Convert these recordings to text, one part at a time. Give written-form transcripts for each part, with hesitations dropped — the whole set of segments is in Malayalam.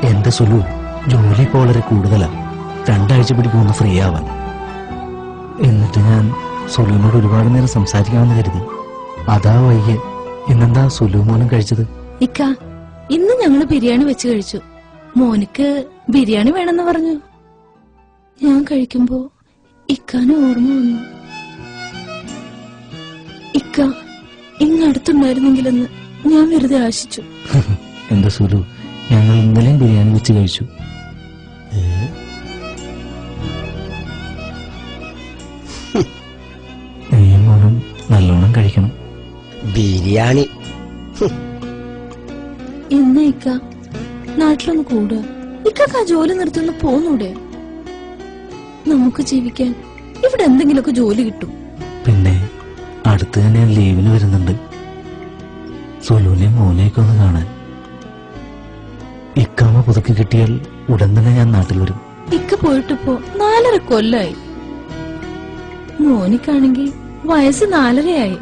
എന്റെ സുലു ജോലി ഇപ്പോൾ വളരെ കൂടുതലാ. 2 ആഴ്ച പിടിക്കൊന്ന് ഫ്രീ ആവാൻ. എന്നിട്ട് ഞാൻ സുലുവിനോട് ഒരുപാട് നേരം സംസാരിക്കാമെന്ന് കരുതി. അതാ വൈകി. ഇന്നെന്താ സുലു മോനും കഴിച്ചത്? ഇക്ക, ഇന്ന് ഞങ്ങള് ബിരിയാണി വെച്ച് കഴിച്ചു. മോനിക്ക് ബിരിയാണി വേണമെന്ന് പറഞ്ഞു. ഞാൻ കഴിക്കുമ്പോ ഇക്കാന് ഓർമ്മ വന്നു. ഇക്ക ഇങ്ങടുത്തുണ്ടായിരുന്നെങ്കിലെന്ന് ഞാൻ വെറുതെ ആശിച്ചു. എന്റെ സുലു, ഞങ്ങൾ ഇന്നലെയും ബിരിയാണി വെച്ച് കഴിച്ചു. നീയും മോനും നല്ലോണം കഴിക്കണം. ബിരിയാണി എന്നാ ഇക്ക നാട്ടിലൊന്ന് കൂടുക. ഇക്ക ജോലി നിർത്തിയൊന്ന് പോന്നൂടെ? നമുക്ക് ജീവിക്കാൻ ഇവിടെ എന്തെങ്കിലുമൊക്കെ ജോലി കിട്ടും. പിന്നെ അടുത്ത് തന്നെ ഞാൻ ലീവിന് വരുന്നുണ്ട്. സുലുവിനെയും മോനെയൊക്കെ ഒന്ന് കാണാൻ. ഇക്കാമ പുതുക്കി കിട്ടിയാൽ ഉടൻ തന്നെ ഞാൻ നാട്ടിൽ വരും. ഇക്ക പോയിട്ടിപ്പോ 4.5 കൊല്ലായി. മോനിക്കാണെങ്കി വയസ്സ് 4.5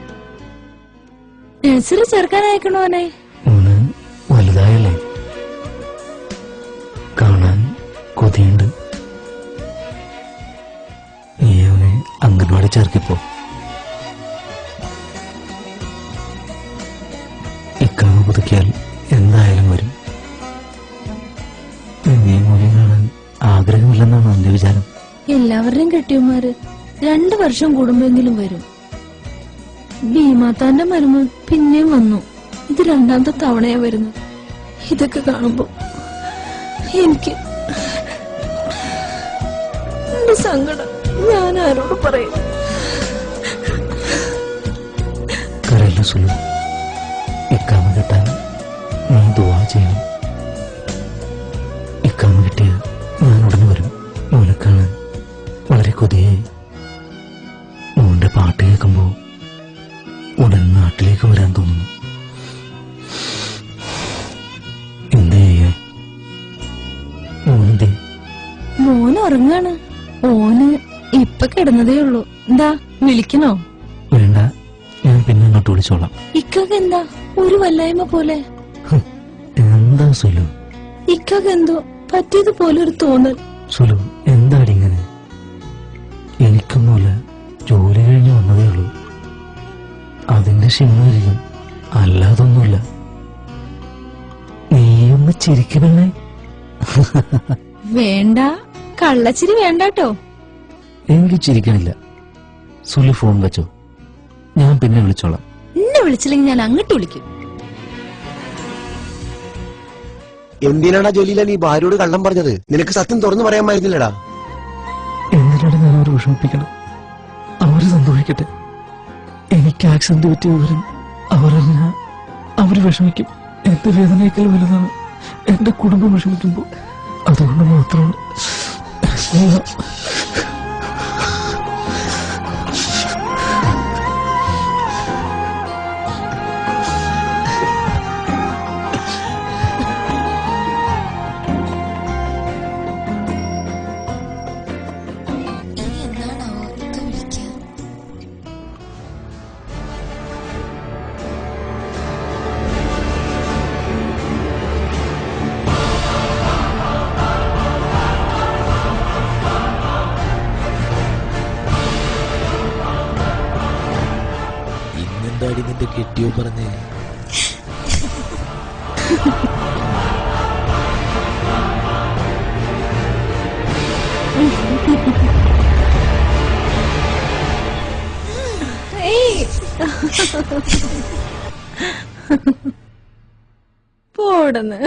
നഴ്സറി ചേർക്കാൻ അയക്കണോനെ. മോന് വലുതായല്ലേ? കാണാൻ കൊതിയുണ്ട്. നീ അവനെ അംഗൻവാടി ചേർക്കിപ്പോ. ഇക്കാമ പുതുക്കിയാൽ എന്തായാലും വരും. നീ മോനെ കാണാൻ ആഗ്രഹമില്ലെന്നാണ് എന്റെ വിചാരം. എല്ലാവരുടെയും കെട്ടിയന്മാര് 2 വർഷം കൂടുമ്പോഴെങ്കിലും വരും. ഭീമാത്താന്റെ മരുമോൻ പിന്നെയും വന്നു. ഇത് 2ാമത്തെ തവണയാ വരുന്നത്. ഇതൊക്കെ കാണുമ്പോ എനിക്ക് എന്റെ സങ്കടം ഞാൻ ആരോട് പറയും? കരയില്ല സുലു. ഇക്കാമ കിട്ടാൻ നീ ദുആ ചെയ്യണം. ഇക്കാമ കിട്ടിയ ഞാൻ ഉടനെ വരും. മോനെ കാണാൻ വളരെ കൊതിയായി. മോന്റെ പാട്ട് കേൾക്കുമ്പോ ഉടൻ നാട്ടിലേക്ക് വരാൻ തോന്നുന്നു. എന്തേ മോനെന്തേ? മോന് ഉറങ്ങാണ്. ഓന് ഇപ്പൊ കിടന്നതേ ഉള്ളൂ. എന്താ വിളിക്കണോ? വേണ്ട, ഞാൻ പിന്നെ അങ്ങോട്ട് വിളിച്ചോളാം. ഇക്കൊക്കെ എന്താ ഒരു വല്ലായ്മ പോലെ? എന്താ സുലു? ഇക്കൊക്കെ എന്തോ പറ്റിയതുപോലെ ഒരു തോന്നൽ. സുലു, എന്താടി ഇങ്ങനെ? എനിക്കൊന്നുമില്ല, ജോലി കഴിഞ്ഞ് വന്നതേ ഉള്ളൂ. അതിന്റെ ക്ഷീണമായിരിക്കും, അല്ലാതൊന്നുമില്ല. നീയൊന്ന് ചിരിക്കണേ. വേണ്ട, കള്ളച്ചിരി വേണ്ടാട്ടോ. എനിക്ക് ചിരിക്കണില്ല. സുലു ഫോൺ വെച്ചോ, ഞാൻ പിന്നെ വിളിച്ചോളാം. എന്നെ വിളിച്ചില്ലെങ്കിൽ ഞാൻ അങ്ങോട്ട് വിളിക്കും. എന്തിനാടാ ജോലിയില്ല നീ ഭാര്യയോട് കള്ളം പറഞ്ഞത്? നിനക്ക് സത്യം തുറന്നു പറയാമായിരുന്നില്ലടാ. എന്തിനാണ് ഞാൻ അവരെ വിഷമിപ്പിക്കണം? അവര് സന്തോഷിക്കട്ടെ. എനിക്ക് ആക്സിഡന്റ് പറ്റിയ വിവരം അവരറിഞ്ഞാൽ അവര് വിഷമിക്കും. എന്റെ വേദനയേക്കാൾ വലുതാണ് എന്റെ കുടുംബം വിഷമിക്കുമ്പോ. അതുകൊണ്ട് മാത്രമാണ് എന്താടി നിന്റെ കെട്ടിയോ പറഞ്ഞേ? പോടന്ന്